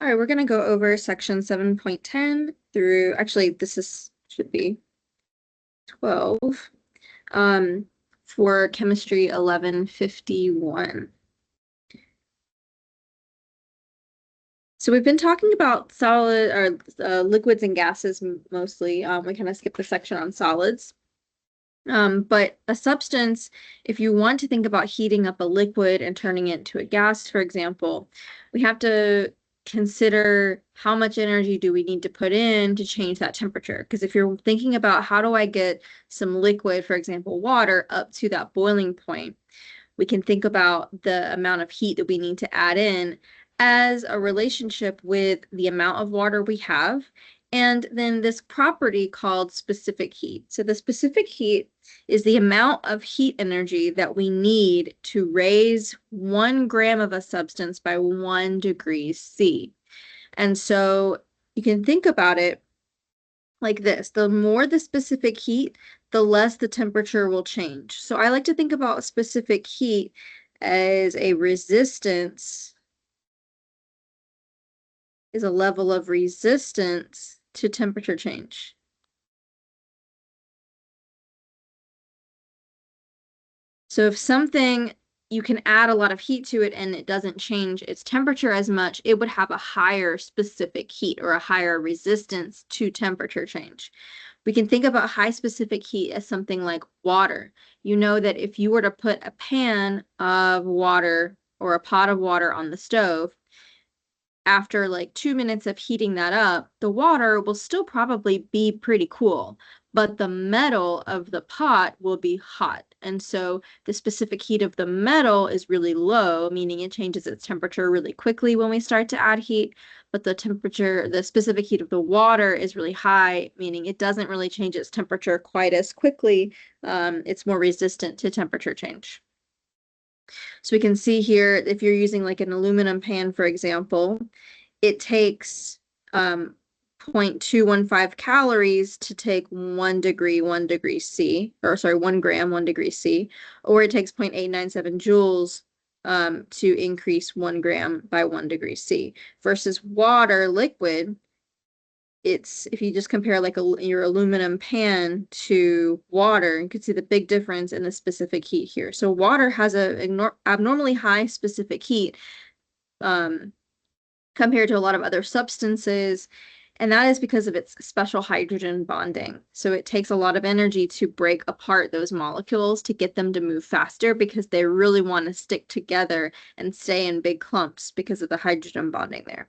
All right, we're going to go over section 7.10 through, actually, should be 12, for chemistry 1151. So we've been talking about solid or liquids and gases mostly. We kind of skipped the section on solids. But a substance, if you want to think about heating up a liquid and turning it into a gas, for example, we have to consider how much energy do we need to put in to change that temperature. Because if you're thinking about how do I get some liquid, for example, water, up to that boiling point, we can think about the amount of heat that we need to add in as a relationship with the amount of water we have, and then this property called specific heat. So the specific heat is the amount of heat energy that we need to raise 1 gram of a substance by 1 degree C. And so you can think about it like this. The more the specific heat, the less the temperature will change. So I like to think about specific heat as a resistance, is a level of resistance to temperature change. So if something, you can add a lot of heat to it and it doesn't change its temperature as much, it would have a higher specific heat or a higher resistance to temperature change. We can think about high specific heat as something like water. You know that if you were to put a pan of water or a pot of water on the stove, after like 2 minutes of heating that up, the water will still probably be pretty cool, but the metal of the pot will be hot. And so the specific heat of the metal is really low, meaning it changes its temperature really quickly when we start to add heat. But the specific heat of the water is really high, meaning it doesn't really change its temperature quite as quickly. It's more resistant to temperature change. So we can see here, if you're using like an aluminum pan, for example, it takes 0.215 calories to take 1 degree C, or sorry, 1 gram, 1 degree C, or it takes 0.897 joules to increase 1 gram by 1 degree C. Versus water, liquid, it's, if you just compare like your aluminum pan to water, you can see the big difference in the specific heat here. So water has a abnormally high specific heat um, compared to a lot of other substances, and that is because of its special hydrogen bonding. So it takes a lot of energy to break apart those molecules to get them to move faster because they really want to stick together and stay in big clumps because of the hydrogen bonding there.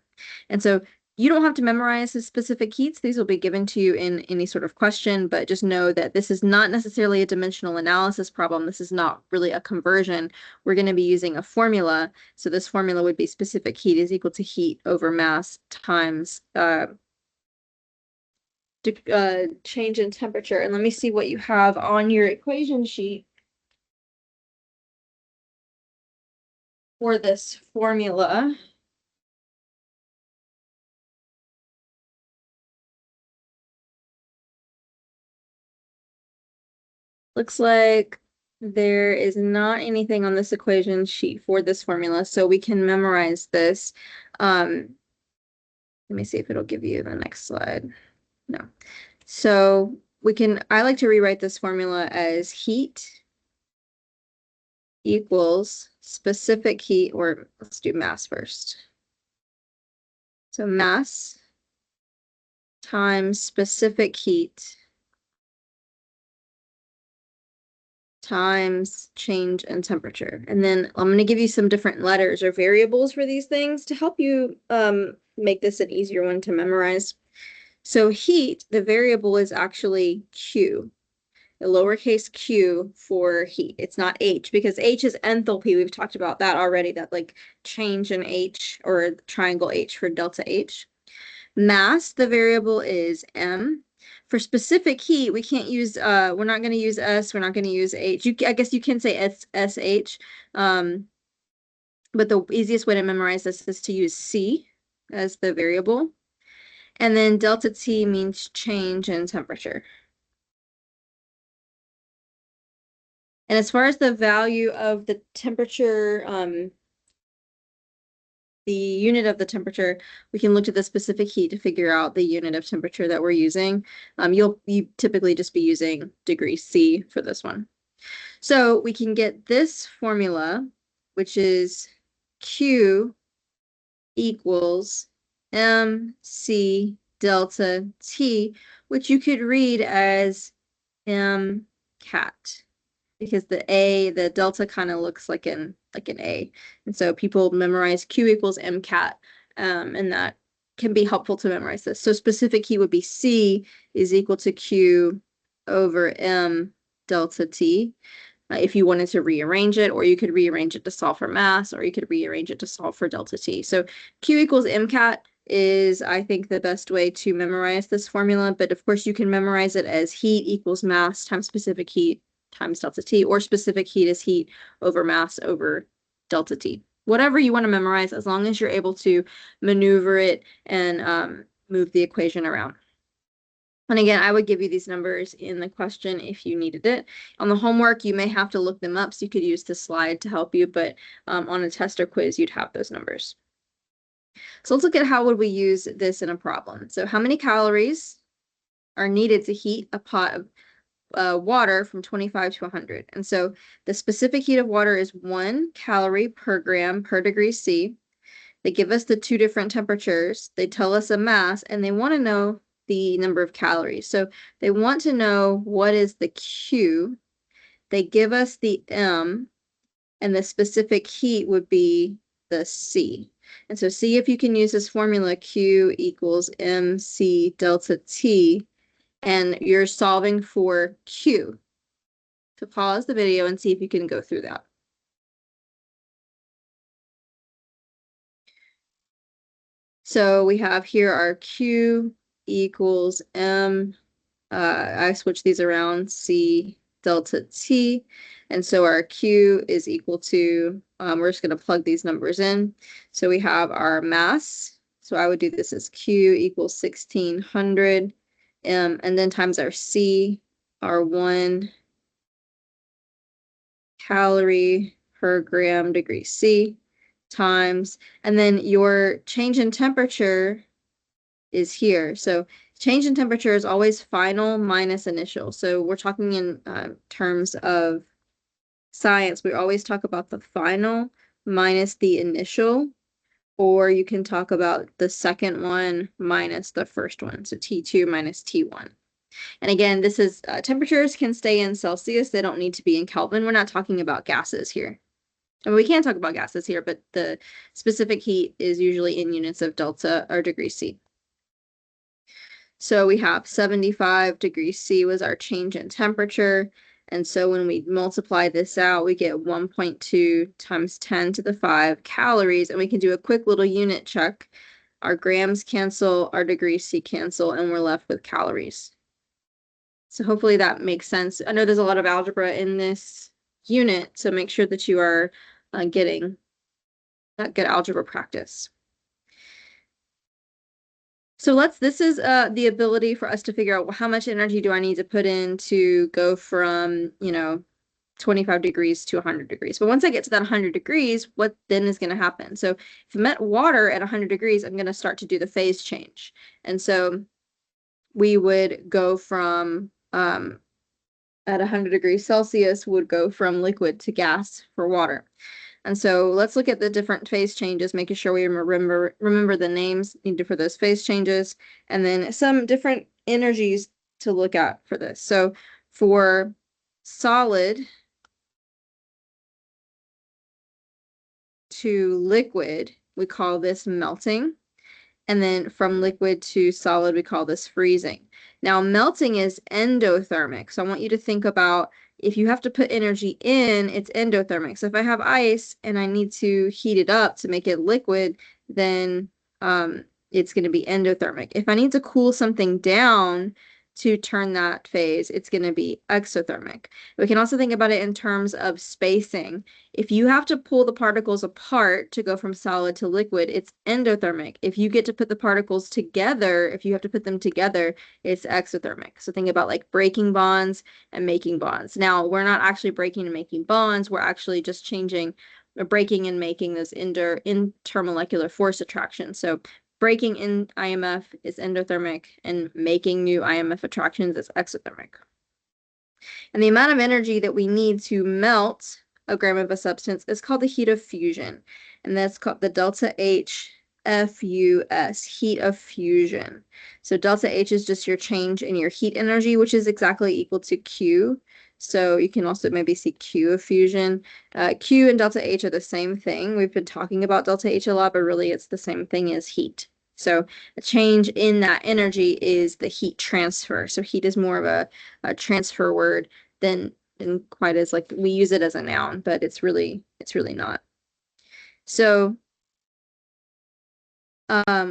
And so you don't have to memorize the specific heats. These will be given to you in any sort of question, but just know that this is not necessarily a dimensional analysis problem. This is not really a conversion. We're going to be using a formula. So this formula would be specific heat is equal to heat over mass times change in temperature. And let me see what you have on your equation sheet for this formula. Looks like there is not anything on this equation sheet for this formula, so we can memorize this. Let me see if it'll give you the next slide. No. So I like to rewrite this formula as heat equals specific heat, or let's do mass first. So mass times specific heat times change in temperature. And then I'm going to give you some different letters or variables for these things to help you make this an easier one to memorize. So heat, the variable is actually Q, the lowercase q for heat. It's not H, because H is enthalpy. We've talked about that already, that like change in H, or triangle H for delta H. Mass, the variable is M. For specific heat, we can't use, we're not going to use S, we're not going to use H. I guess you can say SH, but the easiest way to memorize this is to use C as the variable. And then delta T means change in temperature. And as far as the value of the temperature the unit of the temperature, we can look to the specific heat to figure out the unit of temperature that we're using. You typically just be using degrees C for this one. So we can get this formula, which is Q equals MC delta T, which you could read as M cat, because the delta kind of looks like an A. And so people memorize Q equals M cat, and that can be helpful to memorize this. So specific heat would be C is equal to Q over M delta T. If you wanted to rearrange it, or you could rearrange it to solve for mass, or you could rearrange it to solve for delta T. So Q equals MCAT is, I think, the best way to memorize this formula, but of course you can memorize it as heat equals mass times specific heat times delta T, or specific heat is heat over mass over delta T. Whatever you want to memorize, as long as you're able to maneuver it and move the equation around. And again, I would give you these numbers in the question if you needed it. On the homework, you may have to look them up, so you could use the slide to help you, but on a test or quiz, you'd have those numbers. So let's look at how would we use this in a problem. So how many calories are needed to heat a pot of water from 25 to 100? And so the specific heat of water is 1 calorie per gram per degree C. They give us the two different temperatures. They tell us a mass, and they want to know the number of calories. So they want to know what is the Q. They give us the M, and the specific heat would be the C. And so see if you can use this formula, Q equals MC delta T, and you're solving for Q. So pause the video and see if you can go through that. So we have here our Q equals M, I switch these around, C delta T, and so our Q is equal to, we're just going to plug these numbers in. So we have our mass, so I would do this as Q equals 1600, and then times our C, our 1 calorie per gram degree C, times, and then your change in temperature is here. So change in temperature is always final minus initial. So we're talking in terms of science. We always talk about the final minus the initial, or you can talk about the second one minus the first one. So T2 minus T1. And again, this is temperatures can stay in Celsius. They don't need to be in Kelvin. We're not talking about gases here. I mean, we can talk about gases here, but the specific heat is usually in units of delta or degrees C. So we have 75 degrees C was our change in temperature. And so when we multiply this out, we get 1.2 times 10 to the 5 calories. And we can do a quick little unit check. Our grams cancel, our degrees C cancel, and we're left with calories. So hopefully that makes sense. I know there's a lot of algebra in this unit, so make sure that you are getting that good algebra practice. So this is the ability for us to figure out, well, how much energy do I need to put in to go from, 25 degrees to 100 degrees. But once I get to that 100 degrees, what then is going to happen? So if I'm at water at 100 degrees, I'm going to start to do the phase change. And so we would go from, at 100 degrees Celsius, would go from liquid to gas for water. And so let's look at the different phase changes, making sure we remember the names needed for those phase changes, and then some different energies to look at for this. So for solid to liquid, we call this melting. And then from liquid to solid, we call this freezing. Now, melting is endothermic. So I want you to think about, if you have to put energy in, it's endothermic. So if I have ice and I need to heat it up to make it liquid, then it's going to be endothermic. If I need to cool something down to turn that phase, it's going to be exothermic. We can also think about it in terms of spacing. If you have to pull the particles apart to go from solid to liquid, it's endothermic. If you get to put the particles together, if you have to put them together, it's exothermic. So think about like breaking bonds and making bonds. Now, we're not actually breaking and making bonds. We're actually just changing breaking and making those intermolecular force attractions. So breaking in IMF is endothermic, and making new IMF attractions is exothermic. And the amount of energy that we need to melt a gram of a substance is called the heat of fusion. And that's called the delta H FUS, heat of fusion. So delta H is just your change in your heat energy, which is exactly equal to Q. So you can also maybe see Q of fusion. Q and delta H are the same thing. We've been talking about delta H a lot, but really it's the same thing as heat. So a change in that energy is the heat transfer. So heat is more of a transfer word than quite as like we use it as a noun, but it's really not. So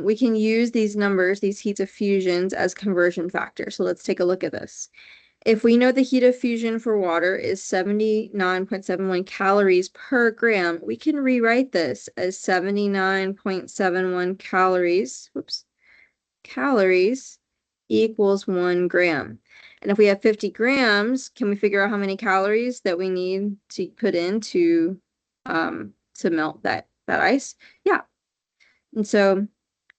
we can use these numbers, these heats of fusions, as conversion factors. So let's take a look at this. If we know the heat of fusion for water is 79.71 calories per gram, we can rewrite this as 79.71 calories equals 1 gram. And if we have 50 grams, can we figure out how many calories that we need to put in to melt that ice? Yeah. And so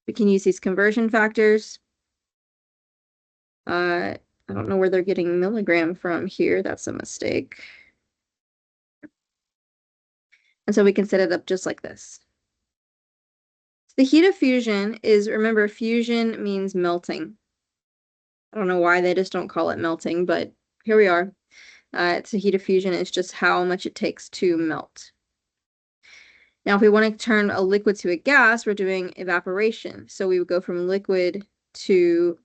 we can use these conversion factors. I don't know where they're getting milligram from here. That's a mistake. And so we can set it up just like this. The heat of fusion is, remember, fusion means melting. I don't know why they just don't call it melting, but here we are. It's a heat of fusion. It's just how much it takes to melt. Now, if we want to turn a liquid to a gas, we're doing evaporation. So we would go from liquid to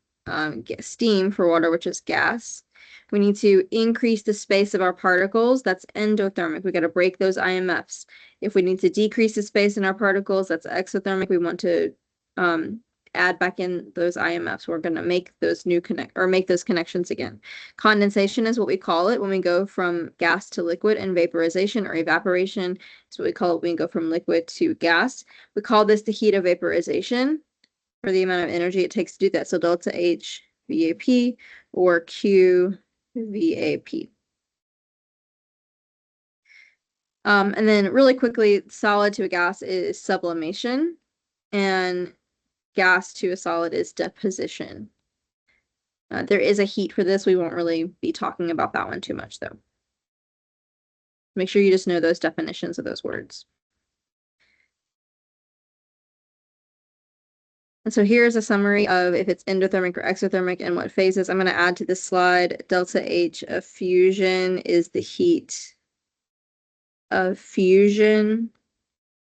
steam for water, which is gas. We need to increase the space of our particles. That's endothermic. We got to break those IMFs. If we need to decrease the space in our particles, that's exothermic. We want to add back in those IMFs. We're going to make those make those connections again. Condensation is what we call it when we go from gas to liquid, and vaporization or evaporation is what we call it when we go from liquid to gas. We call this the heat of vaporization for the amount of energy it takes to do that. So delta H VAP or Q VAP. And then really quickly, solid to a gas is sublimation, and gas to a solid is deposition. There is a heat for this. We won't really be talking about that one too much, though. Make sure you just know those definitions of those words. And so here's a summary of if it's endothermic or exothermic and what phases. I'm going to add to this slide. Delta H of fusion is the heat of fusion,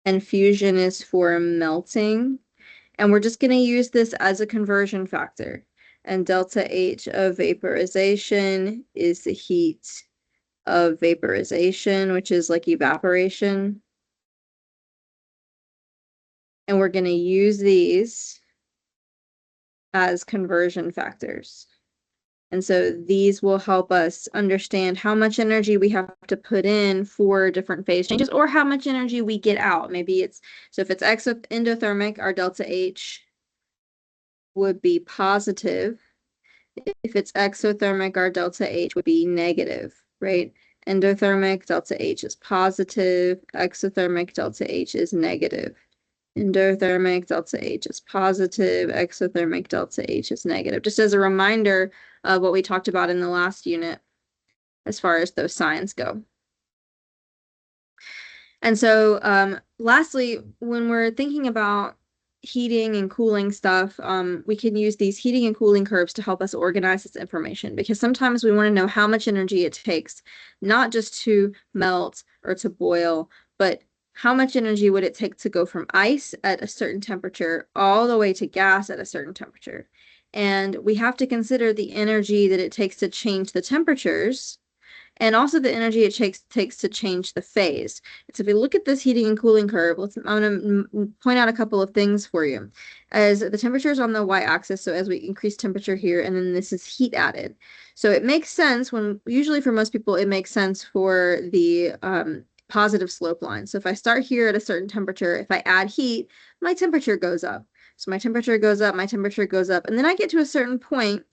and fusion is for melting. And we're just going to use this as a conversion factor. And delta H of vaporization is the heat of vaporization, which is like evaporation. And we're going to use these as conversion factors. And so these will help us understand how much energy we have to put in for different phase changes, or how much energy we get out. Maybe it's, so if it's endothermic, our delta H would be positive. If it's exothermic, our delta H would be negative, right? Endothermic, delta H is positive. Exothermic, delta H is negative. Endothermic, delta H is positive. Exothermic, delta H is negative. Just as a reminder of what we talked about in the last unit as far as those signs go. And so lastly, when we're thinking about heating and cooling stuff, we can use these heating and cooling curves to help us organize this information, because sometimes we want to know how much energy it takes, not just to melt or to boil, but how much energy would it take to go from ice at a certain temperature all the way to gas at a certain temperature. And we have to consider the energy that it takes to change the temperatures, and also the energy it takes to change the phase. So if we look at this heating and cooling curve, I'm going to point out a couple of things for you. As the temperature is on the y-axis, so as we increase temperature here, and then this is heat added. So it makes sense usually for most people, it makes sense for the positive slope line. So if I start here at a certain temperature, if I add heat, my temperature goes up. So my temperature goes up, my temperature goes up, and then I get to a certain point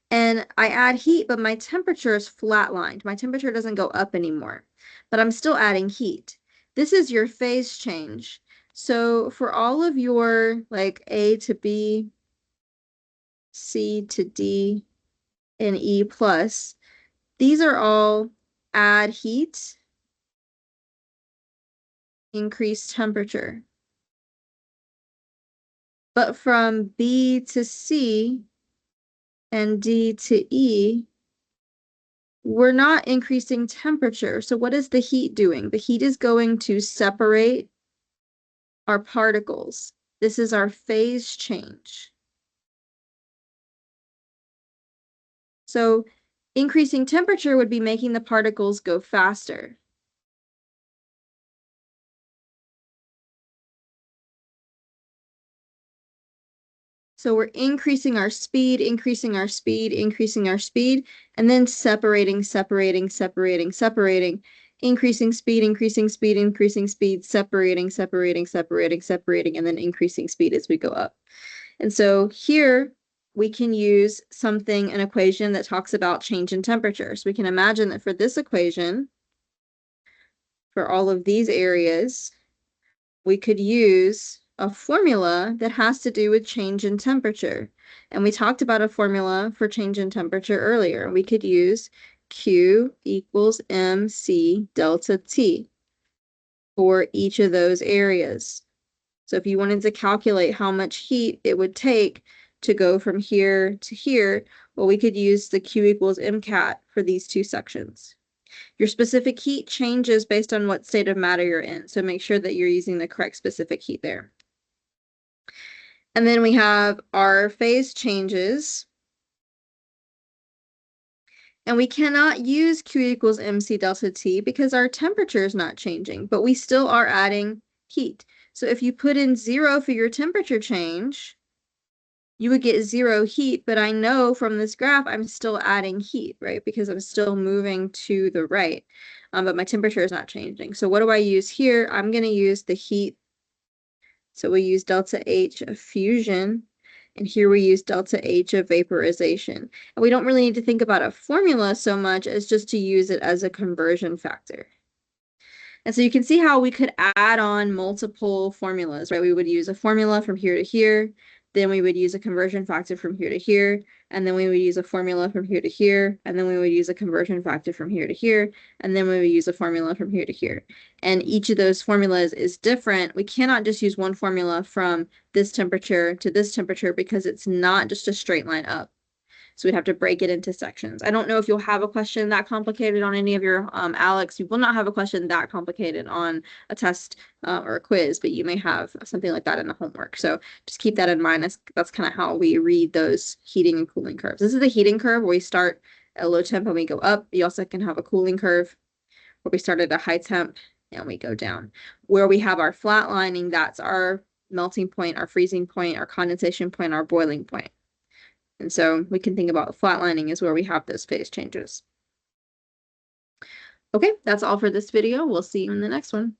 and I add heat, but my temperature is flatlined. My temperature doesn't go up anymore, but I'm still adding heat. this is your phase change. So for all of your like A to B, C to D, and E plus, these are all add heat, increase temperature. But from B to C and D to E, we're not increasing temperature. So what is the heat doing? The heat is going to separate our particles. This is our phase change. So increasing temperature would be making the particles go faster. So we're increasing our speed, increasing our speed, increasing our speed, and then separating, separating, separating, separating, increasing speed, increasing speed, increasing speed, separating, separating, separating, separating, and then increasing speed as we go up. And so here we can use something, an equation that talks about change in temperature. So we can imagine that for this equation, for all of these areas, we could use a formula that has to do with change in temperature. And we talked about a formula for change in temperature earlier. We could use Q equals MC delta T for each of those areas. So if you wanted to calculate how much heat it would take to go from here to here, well, we could use the Q equals MCAT for these two sections. Your specific heat changes based on what state of matter you're in, so make sure that you're using the correct specific heat there. And then we have our phase changes. And we cannot use Q equals MC delta T because our temperature is not changing, but we still are adding heat. So if you put in 0 for your temperature change, you would get 0 heat, but I know from this graph I'm still adding heat, right? Because I'm still moving to the right, but my temperature is not changing. So what do I use here? I'm going to use the heat. So we use delta H of fusion, and here we use delta H of vaporization. And we don't really need to think about a formula so much as just to use it as a conversion factor. And so you can see how we could add on multiple formulas, right? We would use a formula from here to here, then we would use a conversion factor from here to here, and then we would use a formula from here to here, and then we would use a conversion factor from here to here, and then we would use a formula from here to here. And each of those formulas is different. We cannot just use one formula from this temperature to this temperature because it's not just a straight line up. So we'd have to break it into sections. I don't know if you'll have a question that complicated on any of your Alex. You will not have a question that complicated on a test or a quiz, but you may have something like that in the homework. So just keep that in mind. That's kind of how we read those heating and cooling curves. This is the heating curve where we start at low temp and we go up. You also can have a cooling curve where we start at a high temp and we go down. Where we have our flatlining, that's our melting point, our freezing point, our condensation point, our boiling point. And so we can think about flatlining is where we have those phase changes. Okay, that's all for this video. We'll see you in the next one.